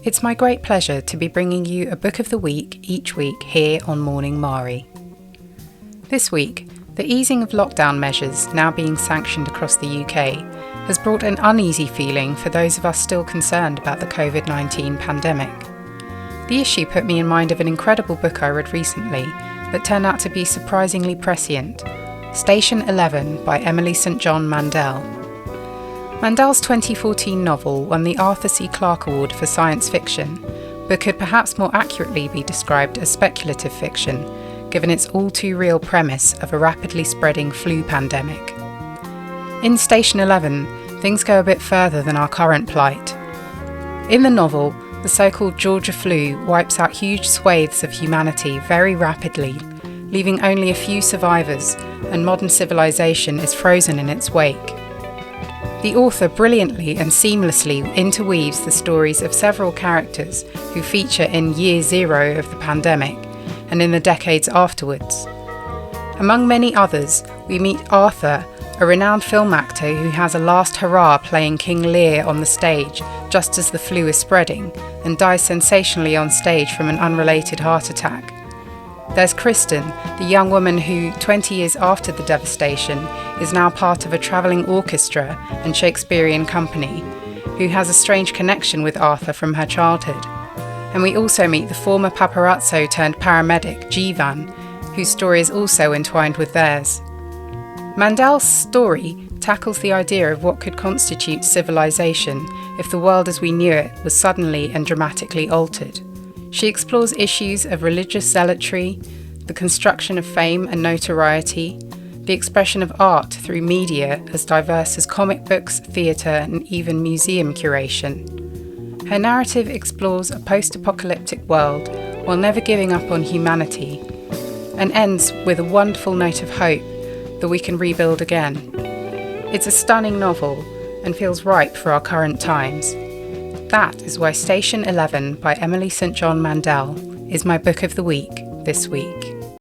It's my great pleasure to be bringing you a book of the week each week here on Morning Mari. This week, the easing of lockdown measures now being sanctioned across the UK has brought an uneasy feeling for those of us still concerned about the COVID-19 pandemic. The issue put me in mind of an incredible book I read recently that turned out to be surprisingly prescient, Station 11 by Emily St John Mandel. Mandel's 2014 novel won the Arthur C. Clarke Award for Science Fiction, but could perhaps more accurately be described as speculative fiction, given its all-too-real premise of a rapidly spreading flu pandemic. In Station 11, things go a bit further than our current plight. In the novel, the so-called Georgia flu wipes out huge swathes of humanity very rapidly, leaving only a few survivors, and modern civilization is frozen in its wake. The author brilliantly and seamlessly interweaves the stories of several characters who feature in year zero of the pandemic and in the decades afterwards. Among many others, we meet Arthur, a renowned film actor who has a last hurrah playing King Lear on the stage just as the flu is spreading and dies sensationally on stage from an unrelated heart attack. There's Kristen, the young woman who, 20 years after the devastation, is now part of a travelling orchestra and Shakespearean company, who has a strange connection with Arthur from her childhood. And we also meet the former paparazzo turned paramedic, Jivan, whose story is also entwined with theirs. Mandel's story tackles the idea of what could constitute civilization if the world as we knew it was suddenly and dramatically altered. She explores issues of religious zealotry, the construction of fame and notoriety, the expression of art through media as diverse as comic books, theatre, and even museum curation. Her narrative explores a post-apocalyptic world while never giving up on humanity, and ends with a wonderful note of hope that we can rebuild again. It's a stunning novel and feels ripe for our current times. That is why Station 11 by Emily St John Mandel is my book of the week this week.